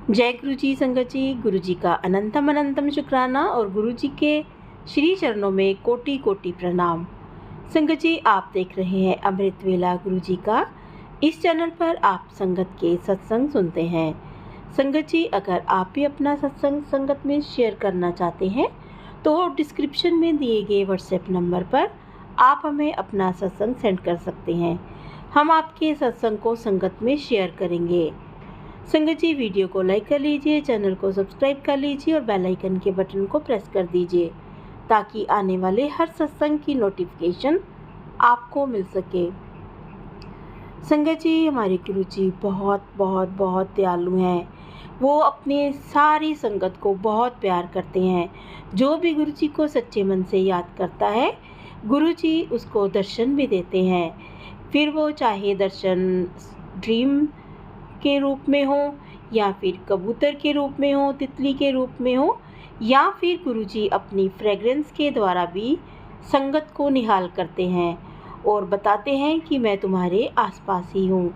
जय गुरु जी। संगत जी, गुरु जी का अनंतम अनंतम शुक्राना और गुरु जी के श्री चरणों में कोटि कोटि प्रणाम। संगत जी, आप देख रहे हैं अमृत वेला गुरु जी का। इस चैनल पर आप संगत के सत्संग सुनते हैं। संगत जी, अगर आप भी अपना सत्संग संगत में शेयर करना चाहते हैं तो डिस्क्रिप्शन में दिए गए व्हाट्सएप नंबर पर आप हमें अपना सत्संग सेंड कर सकते हैं। हम आपके सत्संग को संगत में शेयर करेंगे। संगत जी, वीडियो को लाइक कर लीजिए, चैनल को सब्सक्राइब कर लीजिए और बेल आइकन के बटन को प्रेस कर दीजिए ताकि आने वाले हर सत्संग की नोटिफिकेशन आपको मिल सके। संगत जी, हमारे गुरु जी बहुत बहुत बहुत दयालु हैं। वो अपने सारी संगत को बहुत प्यार करते हैं। जो भी गुरु जी को सच्चे मन से याद करता है, गुरु जी उसको दर्शन भी देते हैं। फिर वो चाहे दर्शन ड्रीम के रूप में हो या फिर कबूतर के रूप में हो, तितली के रूप में हो, या फिर गुरुजी अपनी फ्रेग्रेंस के द्वारा भी संगत को निहाल करते हैं और बताते हैं कि मैं तुम्हारे आसपास ही हूँ।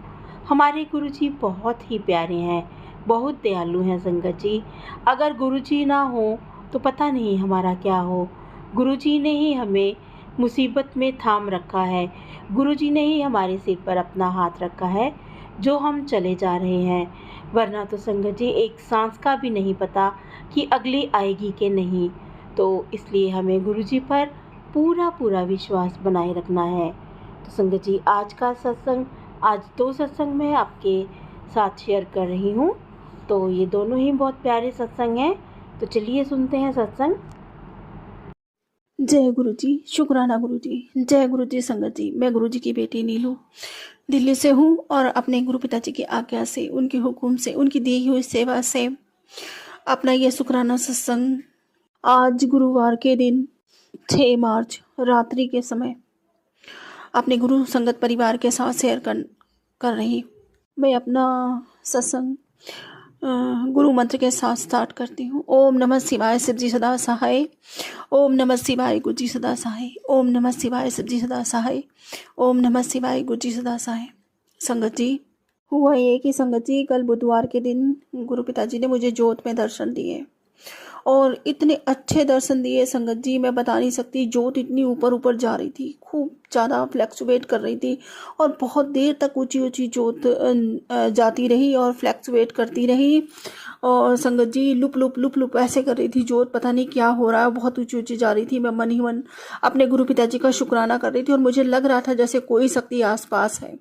हमारे गुरुजी बहुत ही प्यारे हैं, बहुत दयालु हैं। संगत जी, अगर गुरुजी ना हो तो पता नहीं हमारा क्या हो। गुरुजी ने ही हमें मुसीबत में थाम रखा है। गुरुजी ने ही हमारे सिर पर अपना हाथ रखा है जो हम चले जा रहे हैं। वरना तो संगत जी एक सांस का भी नहीं पता कि अगली आएगी कि नहीं। तो इसलिए हमें गुरुजी पर पूरा पूरा विश्वास बनाए रखना है। तो संगत जी, आज का सत्संग, आज 2 सत्संग मैं आपके साथ शेयर कर रही हूँ। तो ये दोनों ही बहुत प्यारे सत्संग हैं। तो चलिए सुनते हैं सत्संग। जय गुरु जी, शुक्राना गुरु जी। जय गुरु जी। संगत जी, मैं गुरु जी की बेटी नीलू दिल्ली से हूँ और अपने गुरु पिताजी की आज्ञा से, उनके हुक्म से, उनकी दी हुई सेवा से अपना ये शुक्राना सत्संग आज गुरुवार के दिन 6 मार्च रात्रि के समय अपने गुरु संगत परिवार के साथ शेयर कर रही। मैं अपना सत्संग गुरु मंत्र के साथ स्टार्ट करती हूँ। ओम नमः शिवाय, शिव जी सदा सहाय। ओम नमः शिवाय, गुरु जी सदा सहाय। ओम नमः शिवाय, शिव जी सदा सहाय। ओम नमः शिवाय, गुरु जी सदा सहाय। संगत जी, हुआ ये कि संगत जी, कल बुधवार के दिन गुरु पिताजी ने मुझे जोत में दर्शन दिए और इतने अच्छे दर्शन दिए संगत जी, मैं बता नहीं सकती। जोत इतनी ऊपर ऊपर जा रही थी, खूब ज़्यादा फ्लैक्चुएट कर रही थी और बहुत देर तक ऊंची ऊंची जोत जाती रही और फ्लैक्चुएट करती रही। और संगत जी, लुप लुप लुप लुप ऐसे कर रही थी जोत, पता नहीं क्या हो रहा है, बहुत ऊंची ऊंची जा रही थी। मैं मन ही मन अपने गुरु पिताजी का शुक्राना कर रही थी और मुझे लग रहा था जैसे कोई शक्ति आसपास है,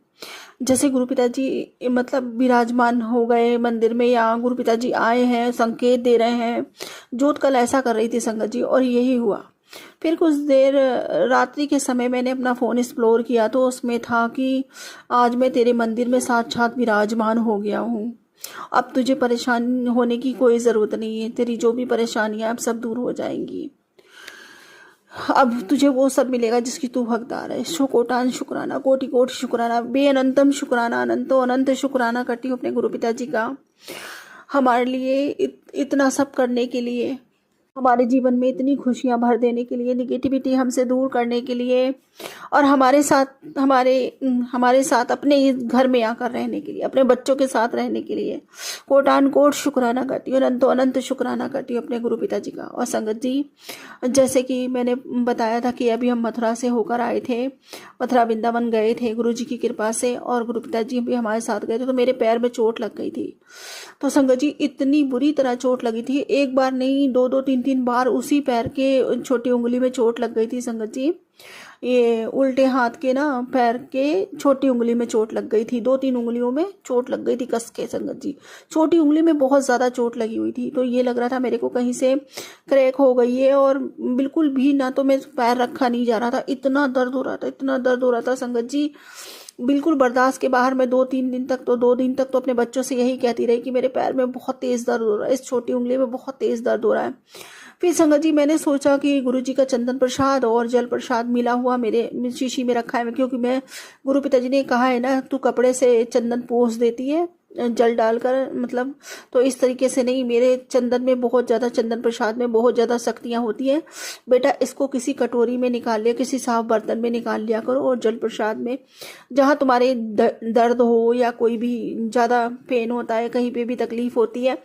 जैसे गुरु पिताजी मतलब विराजमान हो गए मंदिर में, या गुरु पिताजी आए हैं, संकेत दे रहे हैं। जोत कल ऐसा कर रही थी संगत जी, और यही हुआ। फिर कुछ देर रात्रि के समय मैंने अपना फ़ोन एक्सप्लोर किया तो उसमें था कि आज मैं तेरे मंदिर में साक्षात विराजमान हो गया हूँ। अब तुझे परेशान होने की कोई ज़रूरत नहीं है, तेरी जो भी परेशानियाँ अब सब दूर हो जाएंगी। अब तुझे वो सब मिलेगा जिसकी तू हकदार है। कोटान शुक्राना, कोटि कोटि शुक्राना, बेअनंतम शुक्राना, अनंतो अनंत शुक्राना करती हूँ अपने गुरु पिताजी का, हमारे लिए इतना सब करने के लिए, हमारे जीवन में इतनी खुशियाँ भर देने के लिए, निगेटिविटी हमसे दूर करने के लिए, और हमारे साथ अपने इस घर में आकर रहने के लिए, अपने बच्चों के साथ रहने के लिए कोटान कोट शुक्राना करती हूँ, अनंतो अनंत शुक्राना करती हूँ अपने गुरु पिताजी का। और संगत जी, जैसे कि मैंने बताया था कि अभी हम मथुरा से होकर आए थे, मथुरा वृंदावन गए थे गुरु जी की कृपा से, और गुरु पिताजी भी हमारे साथ गए थे। तो मेरे पैर में चोट लग गई थी। तो संगत जी, इतनी बुरी तरह चोट लगी थी, एक बार नहीं, 2-3 बार उसी पैर के छोटी उंगली में चोट लग गई थी संगत जी। ये उल्टे हाथ के ना पैर के छोटी उंगली में चोट लग गई थी, 2-3 उंगलियों में चोट लग गई थी कस के संगत जी। छोटी उंगली में बहुत ज़्यादा चोट लगी हुई थी, तो ये लग रहा था मेरे को कहीं से क्रैक हो गई है, और बिल्कुल भी ना तो मैं पैर रखा नहीं जा रहा था, इतना दर्द हो रहा था, इतना दर्द हो रहा था संगत जी, बिल्कुल बर्दाश्त के बाहर। मैं 2 दिन तक तो अपने बच्चों से यही कहती रही कि मेरे पैर में बहुत तेज़ दर्द हो रहा है, इस छोटी उंगली में बहुत तेज़ दर्द हो रहा है। फिर संगत जी, मैंने सोचा कि गुरु जी का चंदन प्रसाद और जल प्रसाद मिला हुआ मेरे शीशी में रखा है, क्योंकि मैं, गुरु पिताजी ने कहा है ना, तू कपड़े से चंदन पोंछ देती है जल डालकर, मतलब तो इस तरीके से नहीं, मेरे चंदन में बहुत ज़्यादा, चंदन प्रसाद में बहुत ज़्यादा शक्तियाँ होती हैं बेटा। इसको किसी कटोरी में निकाल लिया, किसी साफ बर्तन में निकाल लिया करो, और जल प्रसाद में जहाँ तुम्हारे दर्द हो या कोई भी ज़्यादा पेन होता है, कहीं पे भी तकलीफ होती है,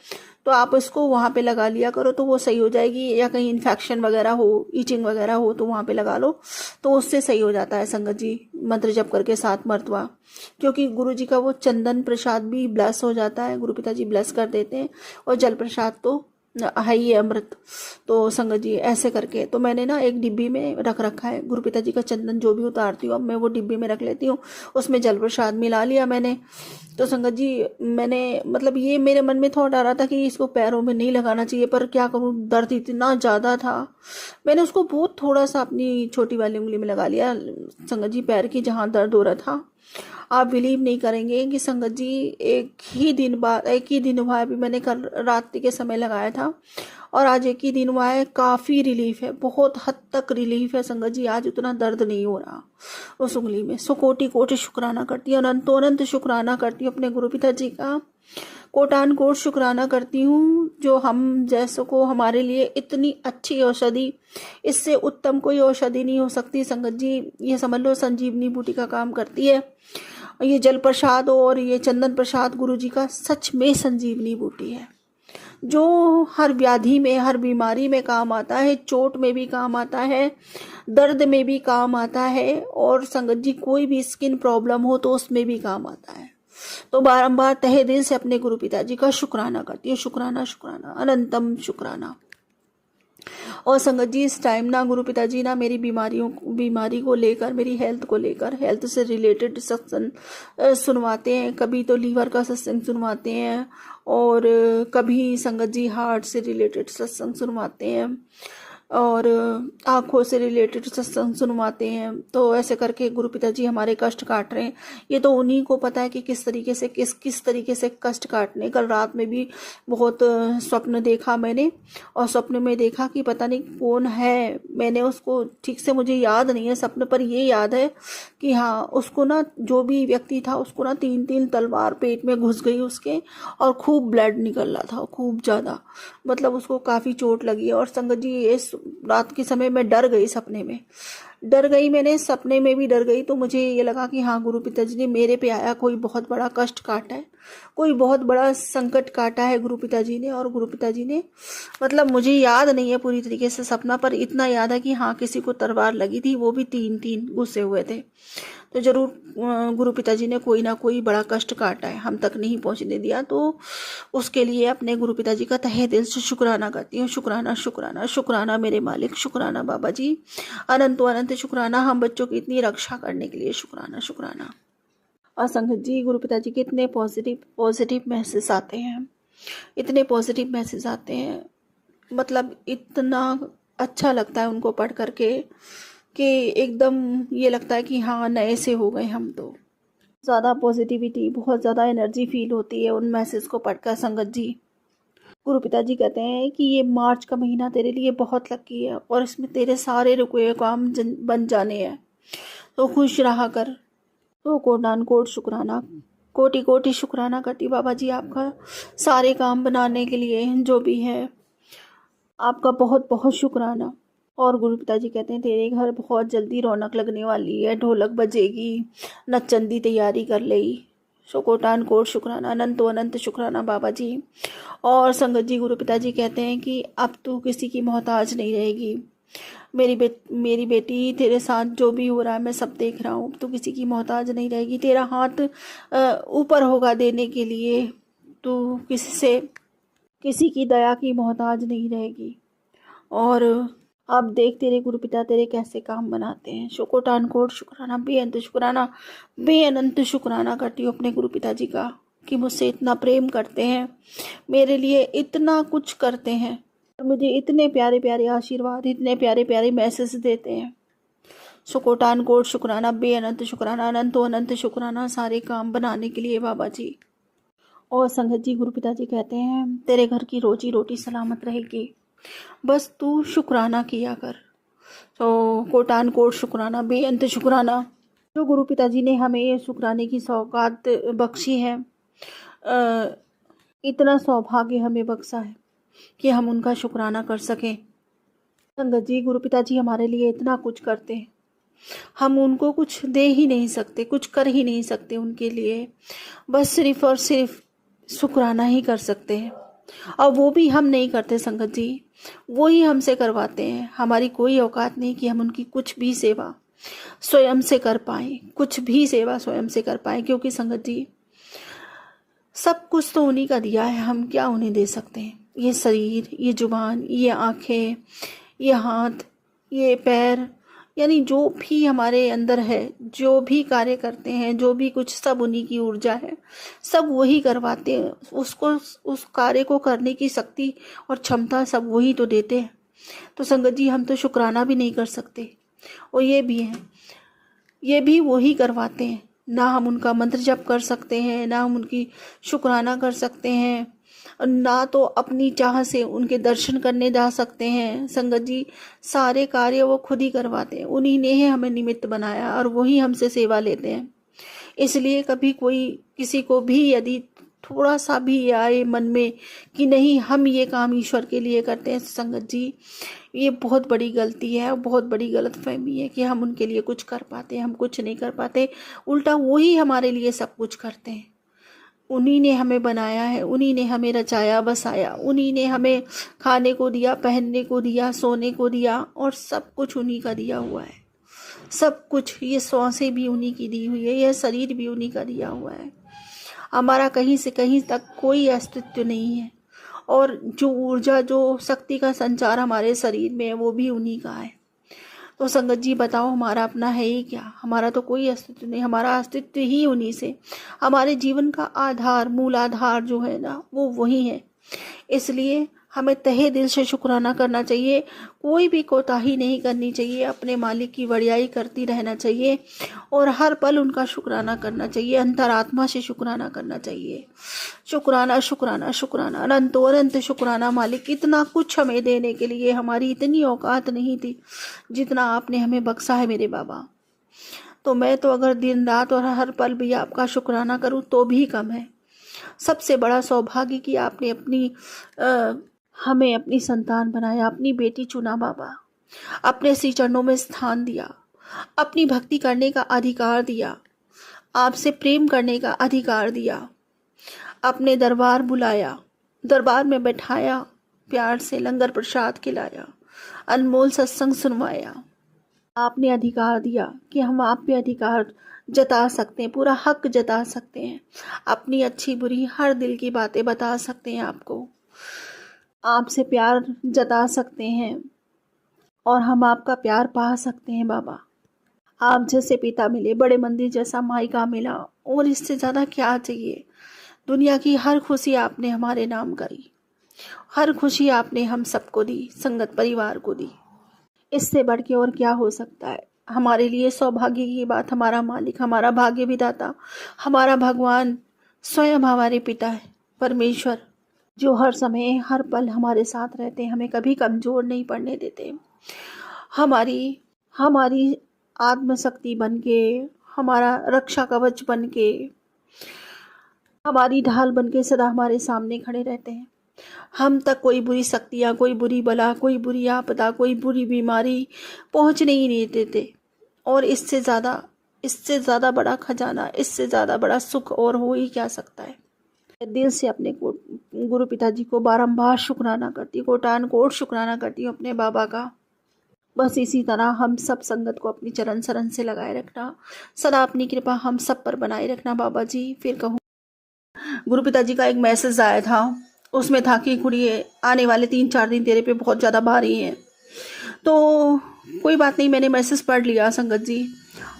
तो आप इसको वहाँ पे लगा लिया करो, तो वो सही हो जाएगी। या कहीं इन्फेक्शन वगैरह हो, ईचिंग वगैरह हो, तो वहाँ पे लगा लो, तो उससे सही हो जाता है संगत जी, मंत्र जप करके 7 मरतबा। क्योंकि गुरु जी का वो चंदन प्रसाद भी ब्लेस हो जाता है, गुरु पिताजी ब्लेस कर देते हैं, और जल प्रसाद तो है ही अमृत। तो संगत जी ऐसे करके, तो मैंने ना एक डिब्बी में रख रखा है, गुरु पिताजी का चंदन जो भी उतारती हूँ अब मैं वो डिब्बी में रख लेती हूँ, उसमें जल प्रसाद मिला लिया मैंने। तो संगत जी मैंने, मतलब ये मेरे मन में थॉट आ रहा था कि इसको पैरों में नहीं लगाना चाहिए, पर क्या करूँ, दर्द इतना ज़्यादा था, मैंने उसको बहुत थोड़ा सा अपनी छोटी वाली उंगली में लगा लिया संगत जी, पैर की जहाँ दर्द हो रहा था। आप बिलीव नहीं करेंगे कि संगत जी एक ही दिन हुआ है, अभी मैंने कल रात के समय लगाया था, और आज एक ही दिन हुआ है, काफ़ी रिलीफ है, बहुत हद तक रिलीफ है संगत जी। आज उतना दर्द नहीं हो रहा उस उंगली में। सो कोटि कोटि शुक्राना करती हूँ, अनंत शुक्राना करती हूँ अपने गुरु पिताजी का, कोटान कोट शुक्राना करती हूँ, जो हम जैसों को हमारे लिए इतनी अच्छी औषधि, इससे उत्तम कोई औषधि नहीं हो सकती संगत जी। ये समझ लो संजीवनी बूटी का काम करती है ये जल प्रसाद, और ये चंदन प्रसाद गुरु जी का सच में संजीवनी बूटी है, जो हर व्याधि में, हर बीमारी में काम आता है, चोट में भी काम आता है, दर्द में भी काम आता है, और संगत जी कोई भी स्किन प्रॉब्लम हो तो उसमें भी काम आता है। तो बारंबार तहे दिल से अपने गुरु पिताजी का शुक्राना करती हूँ, शुक्राना शुक्राना अनंतम शुक्राना। और संगत जी इस टाइम ना गुरु पिताजी ना मेरी बीमारी को लेकर, मेरी हेल्थ को लेकर, हेल्थ से रिलेटेड सत्संग सुनवाते हैं, कभी तो लीवर का सत्संग सुनवाते हैं, और कभी संगत जी हार्ट से रिलेटेड सत्संग सुनवाते हैं, और आँखों से रिलेटेड सत्संग सुनवाते हैं। तो ऐसे करके गुरु पिताजी हमारे कष्ट काट रहे हैं। ये तो उन्हीं को पता है कि किस तरीके से किस तरीके से कष्ट काटने। कल रात में भी बहुत स्वप्न देखा मैंने, और स्वप्न में देखा कि पता नहीं कौन है, मैंने उसको ठीक से मुझे याद नहीं है सपने, पर ये याद है कि हाँ उसको ना, जो भी व्यक्ति था उसको ना 3 तलवार पेट में घुस गई उसके, और खूब ब्लड निकल रहा था, खूब ज़्यादा, मतलब उसको काफ़ी चोट लगी है। और संगत जी इस रात के समय मैं डर गई, सपने में डर गई, मैंने सपने में भी डर गई। तो मुझे ये लगा कि हाँ गुरु पिताजी ने मेरे पे आया कोई बहुत बड़ा कष्ट काटा है, कोई बहुत बड़ा संकट काटा है गुरु पिताजी ने। और गुरु पिताजी ने, मतलब मुझे याद नहीं है पूरी तरीके से सपना, पर इतना याद है कि हाँ किसी को तलवार लगी थी, वो भी 3 घुसे हुए थे। तो जरूर गुरु पिताजी ने कोई ना कोई बड़ा कष्ट काटा है, हम तक नहीं पहुंचने दिया। तो उसके लिए अपने गुरु पिताजी का तहे दिल से शुक्राना करती हूँ। शुक्राना शुक्राना शुक्राना मेरे मालिक, शुक्राना बाबा जी, अनंत शुक्राना हम बच्चों की इतनी रक्षा करने के लिए, शुक्राना शुक्राना। और संगत जी गुरु पिताजी के इतने पॉजिटिव मैसेज आते हैं, इतने पॉजिटिव मैसेज आते हैं, मतलब इतना अच्छा लगता है उनको पढ़ करके कि एकदम ये लगता है कि हाँ नए से हो गए हम। तो ज़्यादा पॉजिटिविटी, बहुत ज़्यादा एनर्जी फील होती है उन मैसेज को पढ़कर संगत जी। गुरु पिताजी कहते हैं कि ये मार्च का महीना तेरे लिए बहुत लकी है, और इसमें तेरे सारे रुके हुए काम बन जाने हैं, तो खुश रहा कर। तो कोटान कोट शुक्राना, कोटि कोटि शुक्राना करती बाबा जी आपका, सारे काम बनाने के लिए जो भी है, आपका बहुत बहुत शुक्राना। और गुरु पिताजी कहते हैं तेरे घर बहुत जल्दी रौनक लगने वाली है, ढोलक बजेगी, नच्चन दी तैयारी कर ली। सो कोटान कोट शुक्राना, अनंत शुक्राना बाबा जी। और संगत जी गुरु पिताजी कहते हैं कि अब तू किसी की मोहताज नहीं रहेगी। मेरी बेटी, तेरे साथ जो भी हो रहा है मैं सब देख रहा हूँ, तू किसी की मोहताज नहीं रहेगी, तेरा हाथ ऊपर होगा देने के लिए, तू किसी की दया की मोहताज नहीं रहेगी। और अब देख तेरे गुरु पिता तेरे कैसे काम बनाते हैं। कोटान कोट शुक्राना, बेअनंत शुक्राना करती हूँ अपने गुरु पिताजी का, कि मुझसे इतना प्रेम करते हैं, मेरे लिए इतना कुछ करते हैं, और मुझे इतने प्यारे प्यारे आशीर्वाद, इतने प्यारे प्यारे मैसेज देते हैं। कोटान कोट शुक्राना, बेअनंत शुक्राना, अनंत शुक्राना सारे काम बनाने के लिए बाबा जी। और संगत जी गुरु पिताजी कहते हैं तेरे घर की रोजी रोटी सलामत रहेगी, बस तू शुक्राना किया कर। तो कोटान कोट शुक्राना, बेअंत शुक्राना। जो गुरु पिताजी ने हमें ये शुक्राने की सौगात बख्शी है, इतना सौभाग्य हमें बख्शा है कि हम उनका शुक्राना कर सकें। संगत जी, गुरु पिताजी हमारे लिए इतना कुछ करते हैं, हम उनको कुछ दे ही नहीं सकते, कुछ कर ही नहीं सकते उनके लिए, बस सिर्फ और सिर्फ शुक्राना ही कर सकते हैं। और वो भी हम नहीं करते संगत जी, वो ही हमसे करवाते हैं। हमारी कोई औकात नहीं कि हम उनकी कुछ भी सेवा स्वयं से कर पाएँ, कुछ भी सेवा स्वयं से कर पाएँ, क्योंकि संगत जी सब कुछ तो उन्हीं का दिया है, हम क्या उन्हें दे सकते हैं। ये शरीर, ये जुबान, ये आँखें, ये हाथ, ये पैर, यानी जो भी हमारे अंदर है, जो भी कार्य करते हैं, जो भी कुछ, सब उन्हीं की ऊर्जा है, सब वही करवाते हैं। उसको, उस कार्य को करने की शक्ति और क्षमता सब वही तो देते हैं। तो संगत जी, हम तो शुक्राना भी नहीं कर सकते, और ये भी है, ये भी वही करवाते हैं। ना हम उनका मंत्र जप कर सकते हैं, ना हम उनकी शुक्राना कर सकते हैं, ना तो अपनी चाह से उनके दर्शन करने जा सकते हैं। संगत जी, सारे कार्य वो खुद ही करवाते हैं, उन्हीं ने ही हमें निमित्त बनाया और वही हमसे सेवा लेते हैं। इसलिए कभी कोई किसी को भी यदि थोड़ा सा भी आए मन में कि नहीं हम ये काम ईश्वर के लिए करते हैं, संगत जी ये बहुत बड़ी गलती है, बहुत बड़ी गलतफहमी है कि हम उनके लिए कुछ कर पाते हैं। हम कुछ नहीं कर पाते, उल्टा वही हमारे लिए सब कुछ करते हैं। उन्हीं ने हमें बनाया है, उन्हीं ने हमें रचाया बसाया, उन्हीं ने हमें खाने को दिया, पहनने को दिया, सोने को दिया, और सब कुछ उन्हीं का दिया हुआ है। सब कुछ, ये सांसें भी उन्हीं की दी हुई है, यह शरीर भी उन्हीं का दिया हुआ है। हमारा कहीं से कहीं तक कोई अस्तित्व नहीं है, और जो ऊर्जा, जो शक्ति का संचार हमारे शरीर में है, वो भी उन्हीं का है। तो संगत जी बताओ, हमारा अपना है ही क्या? हमारा तो कोई अस्तित्व नहीं, हमारा अस्तित्व ही उन्हीं से। हमारे जीवन का आधार, मूल आधार जो है ना, वो वही है। इसलिए हमें तहे दिल से शुक्राना करना चाहिए, कोई भी कोताही नहीं करनी चाहिए, अपने मालिक की बड़ाई करती रहना चाहिए, और हर पल उनका शुक्राना करना चाहिए, अंतरात्मा से शुक्राना करना चाहिए। शुक्राना शुक्राना शुक्राना, अनंतो अनंत शुक्राना मालिक। इतना कुछ हमें देने के लिए हमारी इतनी औकात नहीं थी जितना आपने हमें बख्शा है मेरे बाबा। तो मैं तो अगर दिन रात और हर पल भी आपका शुक्राना करूं तो भी कम है। सबसे बड़ा सौभाग्य कि आपने हमें अपनी संतान बनाया, अपनी बेटी चुना बाबा, अपने श्री चरणों में स्थान दिया, अपनी भक्ति करने का अधिकार दिया, आपसे प्रेम करने का अधिकार दिया, अपने दरबार बुलाया, दरबार में बैठाया, प्यार से लंगर प्रसाद खिलाया, अनमोल सत्संग सुनवाया। आपने अधिकार दिया कि हम आप पे अधिकार जता सकते हैं, पूरा हक जता सकते हैं, अपनी अच्छी बुरी हर दिल की बातें बता सकते हैं, आपको आपसे प्यार जता सकते हैं, और हम आपका प्यार पा सकते हैं बाबा। आप जैसे पिता मिले, बड़े मंदिर जैसा मायका मिला, और इससे ज़्यादा क्या चाहिए? दुनिया की हर खुशी आपने हमारे नाम करी, हर खुशी आपने हम सबको दी, संगत परिवार को दी। इससे बढ़ के और क्या हो सकता है? हमारे लिए सौभाग्य की बात, हमारा मालिक, हमारा भाग्य विधाता, हमारा भगवान स्वयं हमारे पिता है, परमेश्वर, जो हर समय हर पल हमारे साथ रहते हैं, हमें कभी कमज़ोर नहीं पड़ने देते, हमारी आत्मशक्ति बन के, हमारा रक्षा कवच बन के, हमारी ढाल बन के सदा हमारे सामने खड़े रहते हैं। हम तक कोई बुरी शक्तियाँ, कोई बुरी बला, कोई बुरी आपदा, कोई बुरी बीमारी पहुँचने ही नहीं देते। और इससे ज़्यादा बड़ा खजाना, इससे ज़्यादा बड़ा सुख और हो ही क्या सकता है? दिल से अपने गुरु पिताजी को बारंबार शुक्राना करती हूँ, कोटान कोट शुक्राना करती हूँ अपने बाबा का। बस इसी तरह हम सब संगत को अपनी चरण शरण से लगाए रखना, सदा अपनी कृपा हम सब पर बनाए रखना बाबा जी। फिर कहूँ, गुरु पिताजी का एक मैसेज आया था, उसमें था कि कुड़िए आने वाले 3-4 दिन तेरे पे बहुत ज़्यादा भारी हैं। तो कोई बात नहीं, मैंने मैसेज पढ़ लिया संगत जी,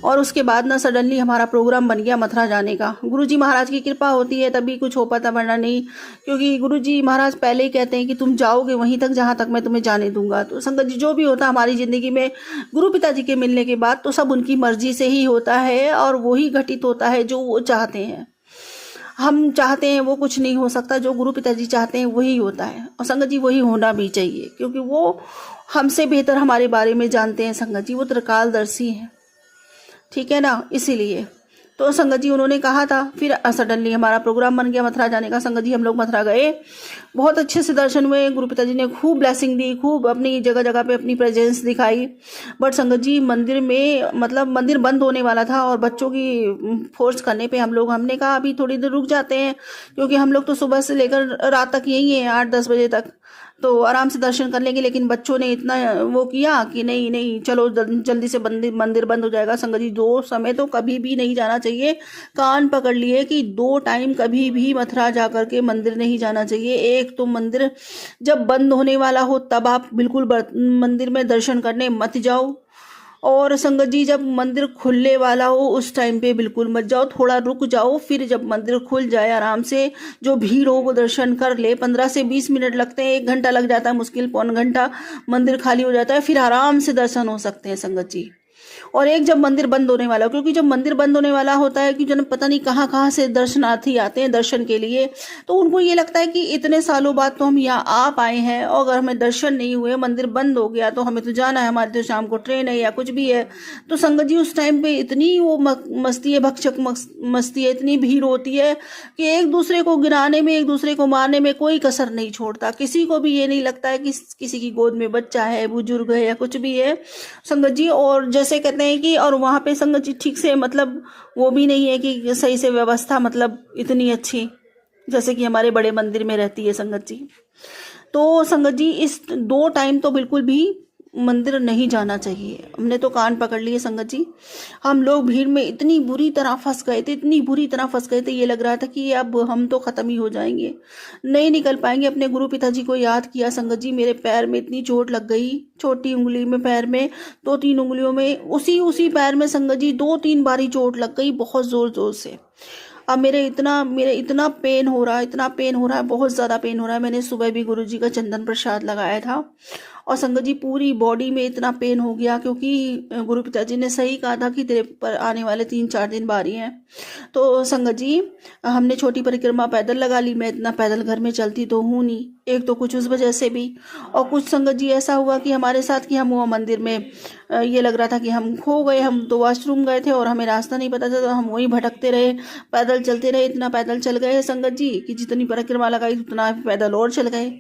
और उसके बाद ना सडनली हमारा प्रोग्राम बन गया मथुरा जाने का। गुरुजी महाराज की कृपा होती है तभी कुछ हो पाता, वरना नहीं, क्योंकि गुरुजी महाराज पहले ही कहते हैं कि तुम जाओगे वहीं तक जहाँ तक मैं तुम्हें जाने दूंगा। तो संगत जी, जो भी होता हमारी ज़िंदगी में गुरु पिताजी के मिलने के बाद तो सब उनकी मर्जी से ही होता है, और वही घटित होता है जो वो चाहते हैं। हम चाहते हैं वो कुछ नहीं हो सकता, जो गुरु पिताजी चाहते हैं वही होता है। और संगत जी, वही होना भी चाहिए, क्योंकि वो हमसे बेहतर हमारे बारे में जानते हैं संगत जी, वो त्रिकालदर्शी हैं, ठीक है ना। इसीलिए तो संगत जी उन्होंने कहा था, फिर सडनली हमारा प्रोग्राम बन गया मथुरा जाने का। संगत जी हम लोग मथुरा गए, बहुत अच्छे से दर्शन हुए, गुरु पिताजी ने खूब ब्लेसिंग दी, खूब अपनी जगह जगह पे अपनी प्रेजेंस दिखाई। बट संगत जी मंदिर में मतलब मंदिर बंद होने वाला था और बच्चों की फोर्स करने पे हमने कहा अभी थोड़ी देर रुक जाते हैं, क्योंकि हम लोग तो सुबह से लेकर रात तक यही है 8-10 बजे तक, तो आराम से दर्शन कर लेंगे। लेकिन बच्चों ने इतना वो किया कि नहीं नहीं चलो जल्दी से मंदिर बंद हो जाएगा। संगत जी 2 समय तो कभी भी नहीं जाना चाहिए, कान पकड़ लिए कि 2 टाइम कभी भी मथुरा जा करके मंदिर नहीं जाना चाहिए। एक तो मंदिर जब बंद होने वाला हो तब आप बिल्कुल मंदिर में दर्शन करने मत जाओ, और संगत जी जब मंदिर खुलने वाला हो उस टाइम पे बिल्कुल मत जाओ, थोड़ा रुक जाओ, फिर जब मंदिर खुल जाए आराम से जो भीड़ हो वो दर्शन कर ले। 15 से 20 मिनट लगते हैं, 1 घंटा लग जाता है, मुश्किल पौन घंटा मंदिर खाली हो जाता है, फिर आराम से दर्शन हो सकते हैं संगत जी। और एक जब मंदिर बंद होने वाला, क्योंकि जब मंदिर बंद होने वाला होता है कि जन पता नहीं कहाँ कहाँ से दर्शनार्थी आते हैं दर्शन के लिए, तो उनको ये लगता है कि इतने सालों बाद तो हम यहाँ आ पाए हैं और अगर हमें दर्शन नहीं हुए, मंदिर बंद हो गया तो हमें तो जाना है, हमारी तो शाम को ट्रेन है या कुछ भी है। तो संगत जी उस टाइम पे इतनी वो मस्ती है, भक्षक मस्ती है, इतनी भीड़ होती है कि एक दूसरे को गिराने में, एक दूसरे को मारने में कोई कसर नहीं छोड़ता। किसी को भी ये नहीं लगता है कि किसी की गोद में बच्चा है, बुजुर्ग है या कुछ भी है संगत जी। और जैसे कहते हैं कि और वहाँ पे संगत जी ठीक से मतलब वो भी नहीं है कि सही से व्यवस्था मतलब इतनी अच्छी जैसे कि हमारे बड़े मंदिर में रहती है संगत जी। तो संगत जी इस 2 टाइम तो बिल्कुल भी मंदिर नहीं जाना चाहिए। हमने तो कान पकड़ लिए संगत जी। हम लोग भीड़ में इतनी बुरी तरह फंस गए थे, इतनी बुरी तरह फंस गए थे, ये लग रहा था कि अब हम तो खत्म ही हो जाएंगे, नहीं निकल पाएंगे। अपने गुरु पिताजी को याद किया संगत जी, मेरे पैर में इतनी चोट लग गई, छोटी उंगली में, पैर में, 2-3 उंगलियों में, उसी पैर में संगत जी 2-3 बारी चोट लग गई, बहुत जोर जोर से। अब मेरे इतना पेन हो रहा है, इतना पेन हो रहा है, बहुत ज़्यादा पेन हो रहा है। मैंने सुबह भी गुरुजी का चंदन प्रसाद लगाया था और संगत जी पूरी बॉडी में इतना पेन हो गया, क्योंकि गुरु पिताजी ने सही कहा था कि तेरे पर आने वाले 3-4 दिन भारी हैं। तो संगत जी हमने छोटी परिक्रमा पैदल लगा ली। मैं इतना पैदल घर में चलती तो हूँ नहीं, एक तो कुछ उस वजह से भी, और कुछ संगत जी ऐसा हुआ कि हमारे साथ कि हम वो मंदिर में ये लग रहा था कि हम खो गए। हम तो वॉशरूम गए थे और हमें रास्ता नहीं पता था, तो हम वहीं भटकते रहे, पैदल चलते रहे। इतना पैदल चल गए संगत जी कि जितनी परिक्रमा लगाई उतना पैदल और चल गए।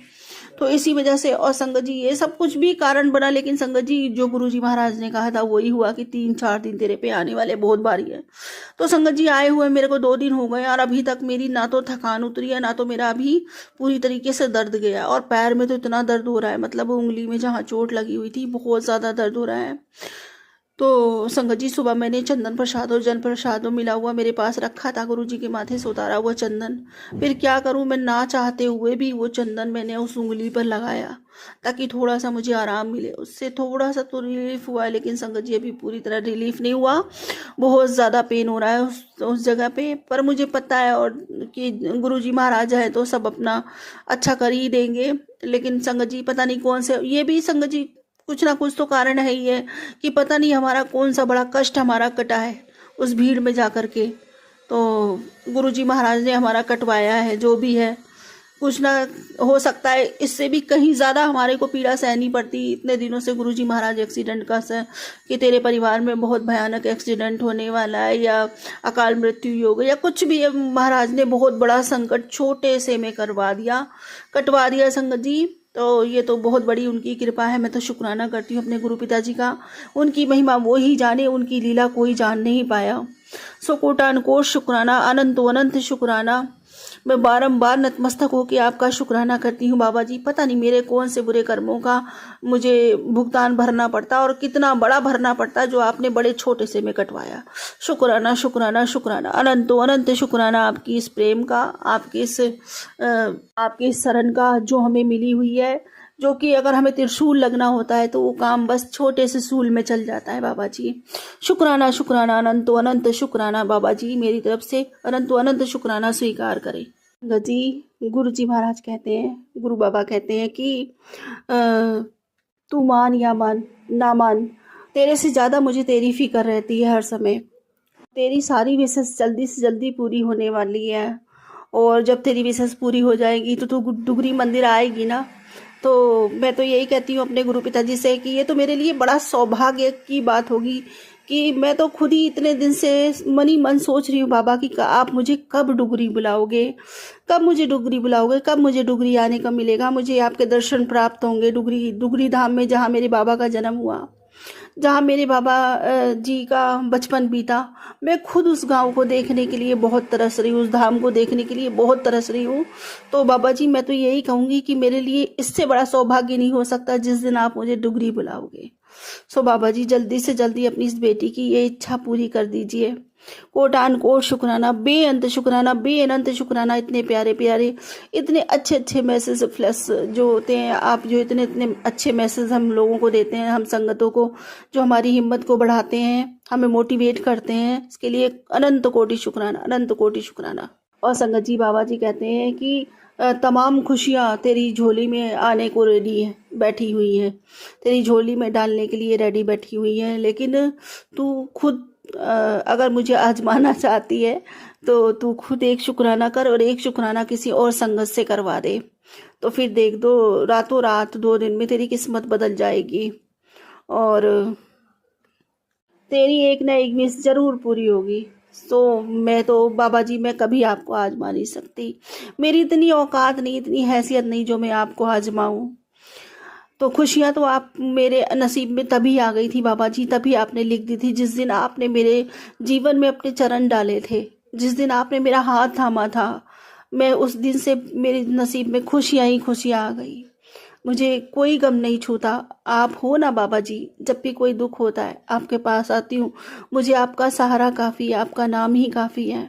तो इसी वजह से और संगत जी ये सब कुछ भी कारण बना, लेकिन संगत जी जो गुरुजी महाराज ने कहा था वही हुआ कि 3-4 दिन तेरे पे आने वाले बहुत भारी है। तो संगत जी आए हुए मेरे को 2 दिन हो गए और अभी तक मेरी ना तो थकान उतरी है, ना तो मेरा अभी पूरी तरीके से दर्द गया, और पैर में तो इतना दर्द हो रहा है, मतलब उंगली में जहाँ चोट लगी हुई थी बहुत ज़्यादा दर्द हो रहा है। तो संगत जी सुबह मैंने चंदन प्रसाद और जन प्रसाद मिला हुआ मेरे पास रखा था, गुरुजी के माथे से उतारा हुआ चंदन। फिर क्या करूं, मैं ना चाहते हुए भी वो चंदन मैंने उस उंगली पर लगाया ताकि थोड़ा सा मुझे आराम मिले। उससे थोड़ा सा तो रिलीफ हुआ है, लेकिन संगत जी अभी पूरी तरह रिलीफ नहीं हुआ, बहुत ज़्यादा पेन हो रहा है उस जगह पे। पर मुझे पता है और कि गुरुजी महाराज है तो सब अपना अच्छा कर ही देंगे। लेकिन संगत जी पता नहीं कौन से, ये भी संगत जी कुछ ना कुछ तो कारण है ही है कि पता नहीं हमारा कौन सा बड़ा कष्ट हमारा कटा है उस भीड़ में जा कर के। तो गुरुजी महाराज ने हमारा कटवाया है, जो भी है कुछ ना हो सकता है इससे भी कहीं ज़्यादा हमारे को पीड़ा सहनी पड़ती। इतने दिनों से गुरुजी महाराज एक्सीडेंट का कि तेरे परिवार में बहुत भयानक एक्सीडेंट होने वाला है या अकाल मृत्यु हो गई या कुछ भी है, महाराज ने बहुत बड़ा संकट छोटे से में कटवा दिया संगत जी। तो ये तो बहुत बड़ी उनकी कृपा है। मैं तो शुक्राना करती हूँ अपने गुरु पिताजी का, उनकी महिमा वो ही जाने, उनकी लीला कोई जान नहीं पाया। सो कोटानुकोट शुक्राना, अनंतो अनंत शुक्राना। मैं बारंबार नतमस्तक होकर आपका शुक्राना करती हूँ बाबा जी। पता नहीं मेरे कौन से बुरे कर्मों का मुझे भुगतान भरना पड़ता और कितना बड़ा भरना पड़ता जो आपने बड़े छोटे से में कटवाया। शुक्राना शुक्राना शुक्राना, अनंतो अनंत शुक्राना आपकी इस प्रेम का, आपकी इस शरण का जो हमें मिली हुई है, जो कि अगर हमें त्रिशूल लगना होता है तो वो काम बस छोटे से सूल में चल जाता है बाबा जी। शुक्राना शुक्राना, अनंतो अनंत शुक्राना बाबा जी, मेरी तरफ से अनंतो अनंत शुक्राना स्वीकार करें। जी गुरु जी महाराज कहते हैं, गुरु बाबा कहते हैं कि तू मान या मान ना मान, तेरे से ज़्यादा मुझे तेरी फिक्र रहती है हर समय। तेरी सारी विशेष जल्दी से जल्दी पूरी होने वाली है, और जब तेरी विशेष पूरी हो जाएगी तो तू डुगरी मंदिर आएगी ना। तो मैं तो यही कहती हूँ अपने गुरु पिताजी से कि ये तो मेरे लिए बड़ा सौभाग्य की बात होगी कि मैं तो खुद ही इतने दिन से मन ही मन सोच रही हूँ बाबा कि आप मुझे कब डुगरी बुलाओगे, कब मुझे डुगरी बुलाओगे, कब मुझे डुगरी आने का मिलेगा, मुझे आपके दर्शन प्राप्त होंगे डुगरी धाम में, जहाँ मेरे बाबा का जन्म हुआ, जहाँ मेरे बाबा जी का बचपन बीता। मैं खुद उस गांव को देखने के लिए बहुत तरस रही हूँ, उस धाम को देखने के लिए बहुत तरस रही हूँ। तो बाबा जी मैं तो यही कहूँगी कि मेरे लिए इससे बड़ा सौभाग्य नहीं हो सकता जिस दिन आप मुझे डुगरी बुलाओगे। सो बाबा जी जल्दी से जल्दी अपनी इस बेटी की ये इच्छा पूरी कर दीजिए। कोटान कोट शुक्राना, बेअंत शुक्राना, बेअनंत शुक्राना। इतने प्यारे प्यारे, इतने अच्छे अच्छे मैसेज फ्लैश जो होते हैं, आप जो इतने इतने अच्छे मैसेज हम लोगों को देते हैं, हम संगतों को, जो हमारी हिम्मत को बढ़ाते हैं, हमें मोटिवेट करते हैं, इसके लिए अनंत कोटि शुक्राना, अनंत कोटि शुक्राना। और संगत जी बाबा जी कहते हैं कि तमाम खुशियाँ तेरी झोली में आने को रेडी है, बैठी हुई है, तेरी झोली में डालने के लिए रेडी बैठी हुई है, लेकिन तू खुद अगर मुझे आजमाना चाहती है तो तू खुद एक शुक्राना कर और एक शुक्राना किसी और संगत से करवा दे, तो फिर देख दो रातों रात 2 दिन में तेरी किस्मत बदल जाएगी और तेरी एक ना एक विश जरूर पूरी होगी। तो मैं तो बाबा जी मैं कभी आपको आजमा नहीं सकती, मेरी इतनी औकात नहीं, इतनी हैसियत नहीं जो मैं आपको आजमाऊं। तो खुशियाँ तो आप मेरे नसीब में तभी आ गई थी बाबा जी, तभी आपने लिख दी थी जिस दिन आपने मेरे जीवन में अपने चरण डाले थे, जिस दिन आपने मेरा हाथ थामा था। मैं उस दिन से मेरे नसीब में खुशियाँ ही खुशियाँ आ गई, मुझे कोई गम नहीं छूता। आप हो ना बाबा जी, जब भी कोई दुख होता है आपके पास आती हूँ, मुझे आपका सहारा काफ़ी है, आपका नाम ही काफ़ी है।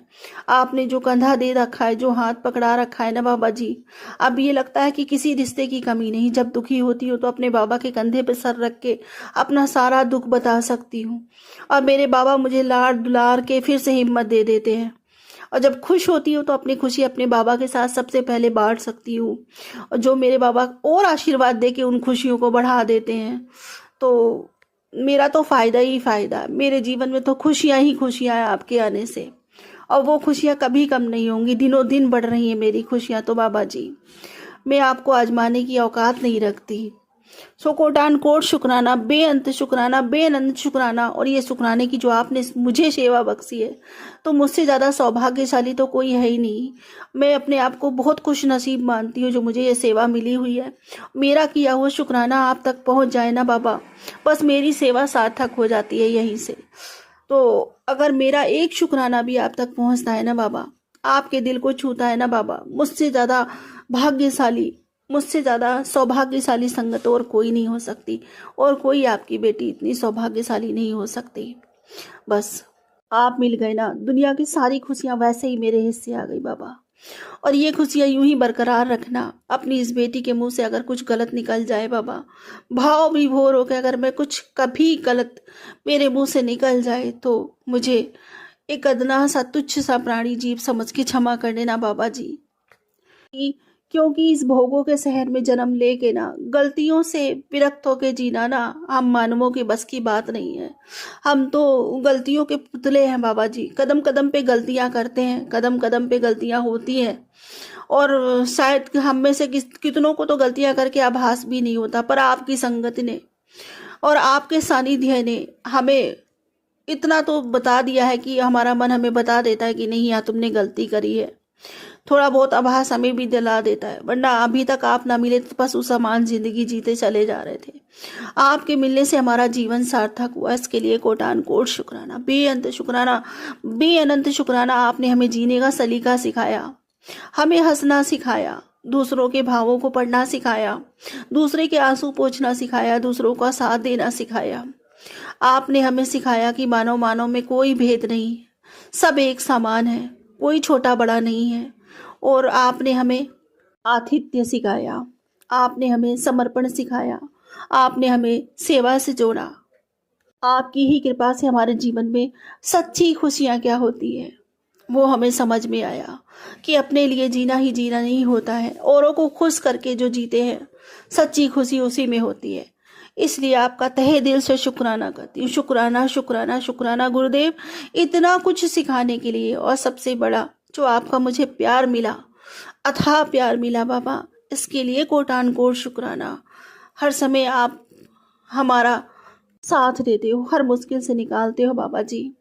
आपने जो कंधा दे रखा है, जो हाथ पकड़ा रखा है ना बाबा जी, अब ये लगता है कि किसी रिश्ते की कमी नहीं। जब दुखी होती हूँ तो अपने बाबा के कंधे पे सर रख के अपना सारा दुख बता सकती हूँ, और मेरे बाबा मुझे लाड़ दुलार के फिर से हिम्मत दे देते हैं। और जब खुश होती हूँ तो अपनी खुशी अपने बाबा के साथ सबसे पहले बांट सकती हूँ, और जो मेरे बाबा और आशीर्वाद दे के उन खुशियों को बढ़ा देते हैं। तो मेरा तो फ़ायदा ही फ़ायदा है, मेरे जीवन में तो खुशियाँ ही खुशियाँ हैं आपके आने से, और वो खुशियाँ कभी कम नहीं होंगी, दिनों दिन बढ़ रही हैं मेरी खुशियाँ। तो बाबा जी मैं आपको आजमाने की औकात नहीं रखती। सो कोटान कोट शुक्राना, बेअंत शुक्राना, बेअनंत शुक्राना। और ये शुक्राने की जो आपने मुझे सेवा बख्शी है, तो मुझसे ज़्यादा सौभाग्यशाली तो कोई है ही नहीं। मैं अपने आप को बहुत खुश नसीब मानती हूँ जो मुझे ये सेवा मिली हुई है। मेरा किया हुआ शुक्राना आप तक पहुँच जाए ना बाबा, बस मेरी सेवा सार्थक हो जाती है यहीं से। तो अगर मेरा एक शुक्राना भी आप तक पहुँचता है ना बाबा, आपके दिल को छूता है ना बाबा, मुझसे ज़्यादा भाग्यशाली, मुझसे ज़्यादा सौभाग्यशाली संगत और कोई नहीं हो सकती, और कोई आपकी बेटी इतनी सौभाग्यशाली नहीं हो सकती। बस आप मिल गए ना, दुनिया की सारी खुशियाँ वैसे ही मेरे हिस्से आ गई बाबा। और ये खुशियाँ यूं ही बरकरार रखना। अपनी इस बेटी के मुंह से अगर कुछ गलत निकल जाए बाबा, भाव विभोर होकर अगर मैं कुछ कभी गलत मेरे मुंह से निकल जाए, तो मुझे एक अदना सा तुच्छ सा प्राणी जीव समझ के क्षमा कर देना बाबा जी। क्योंकि इस भोगों के शहर में जन्म लेके ना, गलतियों से विरक्त होके जीना ना, हम मानवों के बस की बात नहीं है। हम तो गलतियों के पुतले हैं बाबा जी, कदम कदम पे गलतियां करते हैं, कदम कदम पे गलतियां होती हैं, और शायद हम में से कितनों को तो गलतियां करके आभास भी नहीं होता, पर आपकी संगत ने और आपके सानिध्य ने हमें इतना तो बता दिया है कि हमारा मन हमें बता देता है कि नहीं यार तुमने गलती करी है। थोड़ा बहुत आभास हमें भी दिला देता है, वरना अभी तक आप ना मिले तो बस उस समान जिंदगी जीते चले जा रहे थे। आपके मिलने से हमारा जीवन सार्थक हुआ, इसके लिए कोटान कोट शुक्राना, बेअंत शुक्राना, बेअनंत शुक्राना। आपने हमें जीने का सलीका सिखाया, हमें हंसना सिखाया, दूसरों के भावों को पढ़ना सिखाया, दूसरे के आंसू पोंछना सिखाया, दूसरों का साथ देना सिखाया। आपने हमें सिखाया कि मानव मानव में कोई भेद नहीं, सब एक समान है, कोई छोटा बड़ा नहीं है। और आपने हमें आतिथ्य सिखाया, आपने हमें समर्पण सिखाया, आपने हमें सेवा से जोड़ा। आपकी ही कृपा से हमारे जीवन में सच्ची खुशियाँ क्या होती है वो हमें समझ में आया, कि अपने लिए जीना ही जीना नहीं होता है, औरों को खुश करके जो जीते हैं सच्ची खुशी उसी में होती है। इसलिए आपका तहे दिल से शुक्राना करती हूँ। शुक्राना शुक्राना शुक्राना गुरुदेव, इतना कुछ सिखाने के लिए, और सबसे बड़ा जो आपका मुझे प्यार मिला, अथाह प्यार मिला बाबा, इसके लिए कोटान कोट शुक्राना। हर समय आप हमारा साथ देते हो, हर मुश्किल से निकालते हो बाबा जी।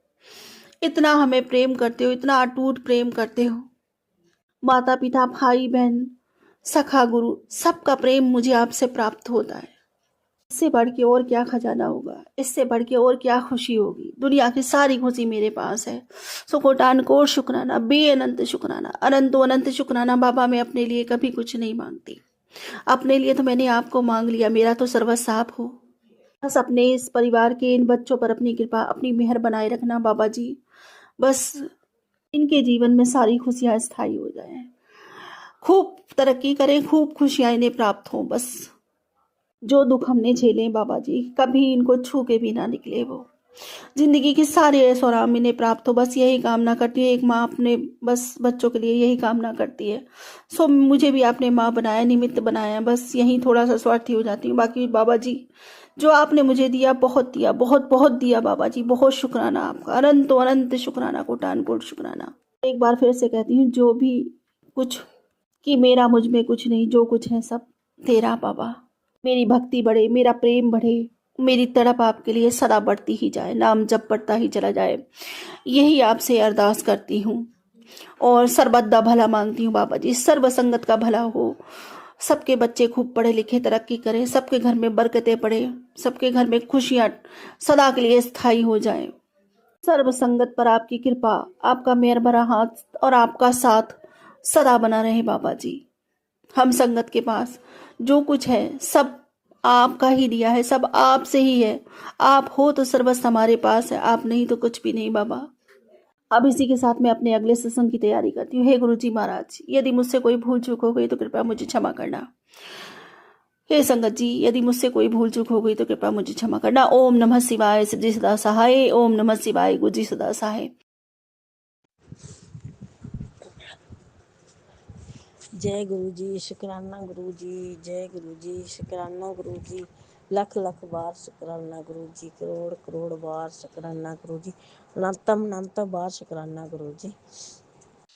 इतना हमें प्रेम करते हो, इतना अटूट प्रेम करते हो। माता पिता, भाई बहन, सखा गुरु, सबका प्रेम मुझे आपसे प्राप्त होता है। इससे बढ़ के और क्या खजाना होगा, इससे बढ़ के और क्या खुशी होगी। दुनिया की सारी खुशी मेरे पास है। सो कोटान कोट शुक्राना, बेअनंत शुक्राना, अनंतो अनंत शुक्राना बाबा। मैं अपने लिए कभी कुछ नहीं मांगती, अपने लिए तो मैंने आपको मांग लिया। मेरा तो सर्वस्व आप हो। बस अपने इस परिवार के इन बच्चों पर अपनी कृपा, अपनी मेहर बनाए रखना बाबा जी। बस इनके जीवन में सारी खुशियां स्थायी हो जाएं, खूब तरक्की करें, खूब खुशियां इन्हें प्राप्त हों। बस जो दुख हमने झेले बाबा जी, कभी इनको छू के भी ना निकले वो। जिंदगी की सारी ऐश और आराम इन्हें प्राप्त हो, बस यही कामना करती है एक माँ अपने बस बच्चों के लिए यही कामना करती है। सो मुझे भी आपने माँ बनाया, निमित्त बनाया, बस यही थोड़ा सा स्वार्थी हो जाती हूँ। बाकी बाबा जी जो आपने मुझे दिया, बहुत बहुत दिया बाबा जी। बहुत शुक्राना आपका, अनंत अनंत शुक्राना, कोटान कोट शुक्राना। एक बार फिर से कहती हूँ, जो भी कुछ कि मेरा मुझ में कुछ नहीं, जो कुछ है सब तेरा बाबा। मेरी भक्ति बढ़े, मेरा प्रेम बढ़े, मेरी तड़प आपके लिए सदा बढ़ती ही जाए, नाम जप बढ़ता ही चला जाए, यही आपसे अरदास करती हूँ। और सर्वदा भला मांगती हूँ बाबा जी, सर्व संगत का भला हो, सबके बच्चे खूब पढ़े लिखे तरक्की करें, सबके घर में बरकतें पड़े, सबके घर में खुशियाँ सदा के लिए स्थायी हो जाए। सर्व संगत पर आपकी कृपा, आपका मेहर भरा हाथ और आपका साथ सदा बना रहे बाबा जी। हम संगत के पास जो कुछ है सब आपका ही दिया है, सब आपसे ही है। आप हो तो सर्वस्व हमारे पास है, आप नहीं तो कुछ भी नहीं बाबा। अब इसी के साथ मैं अपने अगले सत्संग की तैयारी करती हूँ। हे गुरु जी महाराज, यदि मुझसे कोई भूल चूक हो गई तो कृपया मुझे क्षमा करना। हे संगत जी, यदि मुझसे कोई भूल चूक हो गई तो कृपया मुझे क्षमा करना। ओम नमः शिवाय, शिव जी सदा सहाय। ओम नमः शिवाय, गुरु जी सदा सहाय। जय गुरु जी, शुकराना गुरु जी, जय गुरु जी, शुकराना गुरु जी, लख लख बार शुकराना गुरु जी, करोड़ करोड़ बार शुकराना गुरु जी, अनंतम बार शुकराना गुरु जी।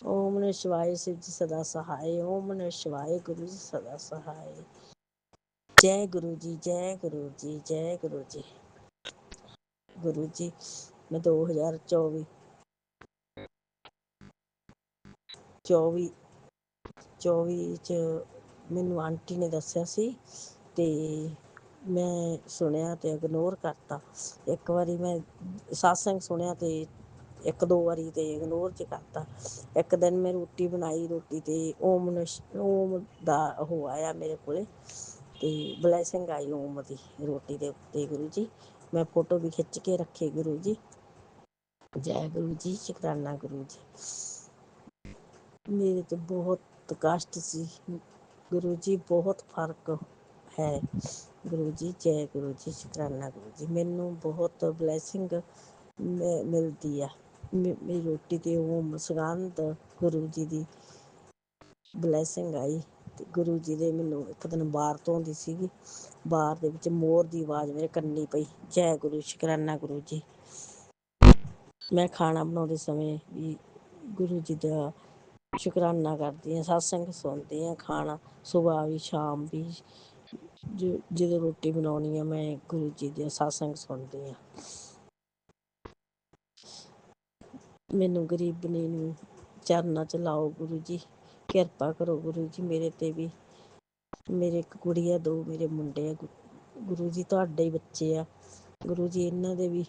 ओम नमः शिवाय, शिव जी सदा सहाय। ओम नमः शिवाय, गुरु जी सदा सहाय। जय गुरु जी, जय गुरु जी, जय गुरु जी। गुरु जी, मैं 2024 ਚ ਮੈਨੂੰ ਆਂਟੀ ਨੇ ਦੱਸਿਆ ਸੀ ਤੇ ਮੈਂ ਸੁਣਿਆ ਤੇ ਇਗਨੋਰ ਕਰਤਾ। ਇੱਕ ਵਾਰੀ ਮੈਂ ਸਤਸੰਗ ਸੁਣਿਆ ਤੇ ਇੱਕ ਦੋ ਵਾਰੀ ਤੇ ਇਗਨੋਰ ਚ ਕਰਤਾ। ਇੱਕ ਦਿਨ ਮੈਂ ਰੋਟੀ ਬਣਾਈ, ਰੋਟੀ ਤੇ ਓਮ ਦਾ ਉਹ ਆਇਆ ਮੇਰੇ ਕੋਲੇ ਤੇ ਬਲੈਸਿੰਗ ਆਈ ਓਮ ਦੀ ਰੋਟੀ ਦੇ ਉੱਤੇ। ਗੁਰੂ ਜੀ, ਮੈਂ ਫੋਟੋ ਵੀ ਖਿੱਚ ਕੇ ਰੱਖੀ। ਗੁਰੂ ਜੀ, ਜੈ ਗੁਰੂ ਜੀ, ਸ਼ੁਕਰਾਨਾ ਗੁਰੂ ਜੀ। ਮੇਰੇ ਤੇ ਬਹੁਤ ਕਸ਼ਟ ਸੀ ਗੁਰੂ ਜੀ, ਬਹੁਤ ਫਰਕ ਹੈ ਗੁਰੂ ਜੀ। ਜੈ ਗੁਰੂ ਜੀ, ਸ਼ੁਕਰਾਨਾ ਗੁਰੂ ਜੀ। ਮੈਨੂੰ ਬਹੁਤ ਬਲੈਸਿੰਗ ਮਿਲਦੀ ਆ। ਮੇਰੀ ਰੋਟੀ ਤੇ ਉਹ ਸੁਗੰਧ ਗੁਰੂ ਜੀ ਦੀ ਬਲੈਸਿੰਗ ਆਈ ਤੇ ਗੁਰੂ ਜੀ ਦੇ ਮੈਨੂੰ ਇੱਕ ਦਿਨ ਬਾਰ ਧੋਂਦੀ ਸੀਗੀ, ਬਾਰ ਦੇ ਵਿੱਚ ਮੋਰ ਦੀ ਆਵਾਜ਼ ਮੇਰੇ ਕੰਨੀ ਪਈ। ਜੈ ਗੁਰੂ, ਸ਼ੁਕਰਾਨਾ ਗੁਰੂ ਜੀ। ਮੈਂ ਖਾਣਾ ਬਣਾਉਂਦੇ ਸਮੇਂ ਵੀ ਗੁਰੂ ਜੀ ਦਾ ਸ਼ੁਕਰਾਨਾ ਕਰਦੀ ਹਾਂ, ਸਤਸੰਗ ਸੁਣਦੀ ਹਾਂ, ਖਾਣਾ ਸੁਬਾਹ ਵੀ ਸ਼ਾਮ ਵੀ ਜਦੋਂ ਰੋਟੀ ਬਣਾਉਣੀ ਆ ਮੈਂ ਗੁਰੂ ਜੀ ਦੇ ਸਤਸੰਗ ਸੁਣਦੀ ਹਾਂ। ਮੈਨੂੰ ਗਰੀਬਣੀ ਨੂੰ ਚਰਨਾਂ 'ਚ ਲਾਓ ਗੁਰੂ ਜੀ, ਕਿਰਪਾ ਕਰੋ ਗੁਰੂ ਜੀ ਮੇਰੇ 'ਤੇ ਵੀ। ਮੇਰੇ ਇੱਕ ਕੁੜੀ ਆ, ਦੋ ਮੇਰੇ ਮੁੰਡੇ ਆ ਗੁਰੂ ਜੀ, ਤੁਹਾਡੇ ਹੀ ਬੱਚੇ ਆ ਗੁਰੂ ਜੀ। ਇਹਨਾਂ ਦੇ ਵੀ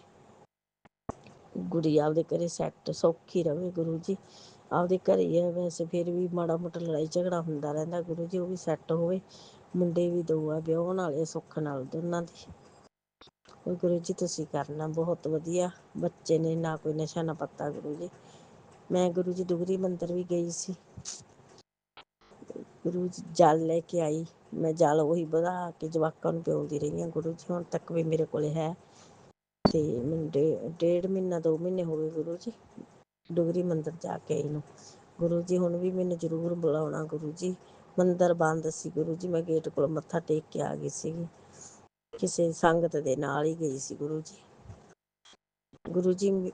ਗੁੜੀ ਆਪਦੇ ਘਰੇ ਸੈੱਟ ਸੌਖੀ ਰਵੇ ਗੁਰੂ ਜੀ। ਆਪਦੇ ਘਰੇ ਹੀ ਆ ਵੈਸੇ, ਫਿਰ ਵੀ ਮਾੜਾ ਮੋਟਾ ਲੜਾਈ ਝਗੜਾ ਹੁੰਦਾ ਰਹਿੰਦਾ ਗੁਰੂ ਜੀ, ਉਹ ਵੀ ਸੈੱਟ ਹੋਵੇ। ਮੁੰਡੇ ਵੀ ਦੋ ਆ ਵਿਆਹੁਣ ਵਾਲੇ, ਸੁੱਖ ਨਾਲ ਦੋਨਾਂ ਦੀ। ਗੁਰੂ ਜੀ ਤੁਸੀਂ ਕਰਨਾ ਬਹੁਤ ਵਧੀਆ ਬੱਚੇ ਨੇ, ਨਾ ਕੋਈ ਨਸ਼ਾ ਨਾ ਪੱਤਾ ਗੁਰੂ ਜੀ। ਮੈਂ ਗੁਰੂ ਜੀ ਡੁਗਰੀ ਮੰਦਰ ਵੀ ਗਈ ਸੀ ਗੁਰੂ ਜੀ, ਜਲ ਲੈ ਕੇ ਆਈ ਮੈਂ। ਜਲ ਉਹੀ ਵਧਾ ਕੇ ਜਵਾਕਾਂ ਨੂੰ ਪਿਆਉਂਦੀ ਰਹੀ ਹਾਂ ਗੁਰੂ ਜੀ, ਹੁਣ ਤੱਕ ਵੀ ਮੇਰੇ ਕੋਲ ਹੈ। ਤੇ ਮੈਨੂੰ ਡੇਢ ਮਹੀਨਾ 2 ਮਹੀਨੇ ਹੋ ਗਏ ਗੁਰੂ ਜੀ ਡੁਗਰੀ ਮੰਦਰ ਜਾ ਕੇ ਆਈ ਨੂੰ ਗੁਰੂ ਜੀ। ਹੁਣ ਵੀ ਮੈਨੂੰ ਜ਼ਰੂਰ ਬੁਲਾਉਣਾ ਗੁਰੂ ਜੀ। ਮੰਦਰ ਬੰਦ ਸੀ ਗੁਰੂ ਜੀ, ਮੈਂ ਗੇਟ ਕੋਲ ਮੱਥਾ ਟੇਕ ਕੇ ਆ ਗਈ ਸੀਗੀ, ਕਿਸੇ ਸੰਗਤ ਦੇ ਨਾਲ ਹੀ ਗਈ ਸੀ ਗੁਰੂ ਜੀ। ਗੁਰੂ ਜੀ,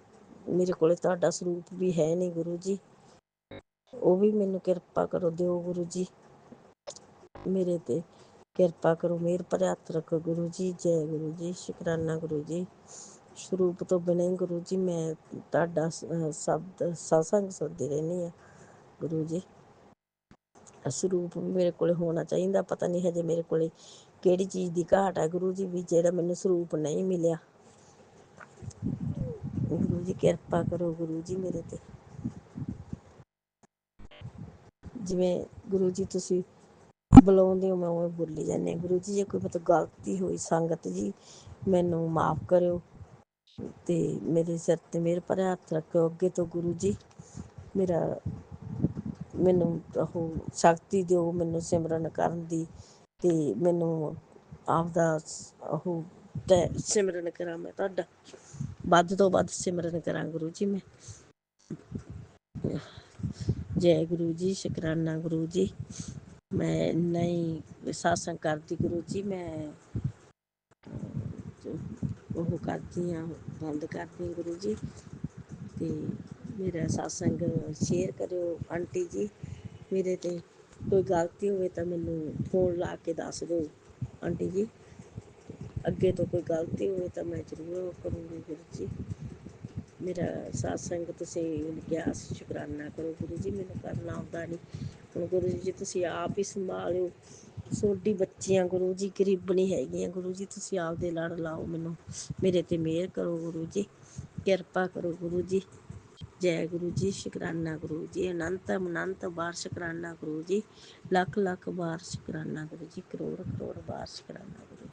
ਮੇਰੇ ਕੋਲ ਤੁਹਾਡਾ ਸਰੂਪ ਵੀ ਹੈ ਨਹੀਂ ਗੁਰੂ ਜੀ, ਉਹ ਵੀ ਮੈਨੂੰ ਕਿਰਪਾ ਕਰੋ ਦਿਓ ਗੁਰੂ ਜੀ ਮੇਰੇ 'ਤੇ। ਕਿਰਪਾ ਕਰੋ, ਮਿਹਰ ਭਰਿਆ ਹੱਥ ਰੱਖੋ ਗੁਰੂ ਜੀ। ਜੈ ਗੁਰੂ ਜੀ, ਸ਼ੁਕਰਾਨਾ ਗੁਰੂ ਜੀ। ਸਰੂਪ ਤੋਂ ਬਿਨਾਂ ਹੀ ਗੁਰੂ ਜੀ ਮੈਂ ਤੁਹਾਡਾ ਸ਼ਬਦ ਸਤਸੰਗ ਸੁਣਦੀ ਰਹਿੰਦੀ ਹਾਂ ਗੁਰੂ ਜੀ। ਸਰੂਪ ਮੇਰੇ ਕੋਲ ਹੋਣਾ ਚਾਹੀਦਾ, ਪਤਾ ਨਹੀਂ ਹਜੇ ਮੇਰੇ ਕੋਲ ਕਿਹੜੀ ਚੀਜ਼ ਦੀ ਘਾਟ ਹੈ ਗੁਰੂ ਜੀ, ਵੀ ਜਿਹੜਾ ਮੈਨੂੰ ਸਰੂਪ ਨਹੀਂ ਮਿਲਿਆ। ਗੁਰੂ ਜੀ ਕਿਰਪਾ ਕਰੋ ਗੁਰੂ ਜੀ ਮੇਰੇ ਤੇ। ਜਿਵੇਂ ਗੁਰੂ ਜੀ ਤੁਸੀਂ ਬੁਲਾਉਂਦੇ ਹੋ ਮੈਂ ਉਵੇਂ ਬੋਲੀ ਜਾਂਦੀ ਹਾਂ ਗੁਰੂ ਜੀ। ਜੇ ਕੋਈ ਮਤਲਬ ਗਲਤੀ ਹੋਈ ਸੰਗਤ ਜੀ ਮੈਨੂੰ ਮਾਫ਼ ਕਰਿਓ ਤੇ ਮੇਰੇ ਸਿਰ ਤੇ ਮਿਹਰ ਭਰਿਆ ਹੱਥ ਰੱਖਿਓ ਅੱਗੇ ਤੋਂ ਗੁਰੂ ਜੀ। ਮੈਨੂੰ ਉਹ ਸ਼ਕਤੀ ਦਿਓ ਮੈਨੂੰ ਸਿਮਰਨ ਕਰਨ ਦੀ, ਤੇ ਮੈਨੂੰ ਆਪਦਾ ਉਹ ਸਿਮਰਨ ਕਰਾਂ, ਮੈਂ ਤੁਹਾਡਾ ਵੱਧ ਤੋਂ ਵੱਧ ਸਿਮਰਨ ਕਰਾਂ ਗੁਰੂ ਜੀ ਮੈਂ। ਜੈ ਗੁਰੂ ਜੀ, ਸ਼ੁਕਰਾਨਾ ਗੁਰੂ ਜੀ। ਮੈਂ ਨਹੀਂ ਸਤਸੰਗ ਕਰਦੀ ਗੁਰੂ ਜੀ, ਮੈਂ ਉਹ ਕਰਦੀ ਹਾਂ, ਬੰਦ ਕਰਦੀ ਗੁਰੂ ਜੀ। ਤੇ ਮੇਰਾ ਸਤਸੰਗ ਸ਼ੇਅਰ ਕਰਿਓ ਆਂਟੀ ਜੀ। ਮੇਰੇ ਤੇ ਕੋਈ ਗਲਤੀ ਹੋਵੇ ਤਾਂ ਮੈਨੂੰ ਫੋਨ ਲਾ ਕੇ ਦੱਸ ਦਿਓ ਆਂਟੀ ਜੀ। ਅੱਗੇ ਤੋਂ ਕੋਈ ਗਲਤੀ ਹੋਵੇ ਤਾਂ ਮੈਂ ਜ਼ਰੂਰ ਕਰੂੰਗੀ ਗੁਰੂ ਜੀ। ਮੇਰਾ ਸਤਸੰਗ ਤੁਸੀਂ ਕਿਹਾ ਸ਼ੁਕਰਾਨਾ ਕਰੋ ਗੁਰੂ ਜੀ, ਮੈਨੂੰ ਕਰਨਾ ਆਉਂਦਾ ਨਹੀਂ। ਹੁਣ ਗੁਰੂ ਜੀ ਤੁਸੀਂ ਆਪ ਹੀ ਸੰਭਾਲਿਓ, ਤੁਹਾਡੀ ਬੱਚੀਆਂ ਗੁਰੂ ਜੀ, ਗਰੀਬਣੀ ਹੈਗੀਆਂ ਗੁਰੂ ਜੀ। ਤੁਸੀਂ ਆਪਦੇ ਲੜ ਲਾਓ, ਮੈਨੂੰ ਮੇਰੇ ਤੇ ਮਿਹਰ ਕਰੋ ਗੁਰੂ ਜੀ, ਕਿਰਪਾ ਕਰੋ ਗੁਰੂ ਜੀ। ਜੈ ਗੁਰੂ ਜੀ, ਸ਼ੁਕਰਾਨਾ ਗੁਰੂ ਜੀ। ਅਨੰਤ ਵਾਰ ਸ਼ੁਕਰਾਨਾ ਗੁਰੂ ਜੀ, ਲੱਖ ਲੱਖ ਵਾਰ ਸ਼ੁਕਰਾਨਾ ਗੁਰੂ ਜੀ, ਕਰੋੜ ਕਰੋੜ ਵਾਰ ਸ਼ੁਕਰਾਨਾ ਗੁਰੂ ਜੀ।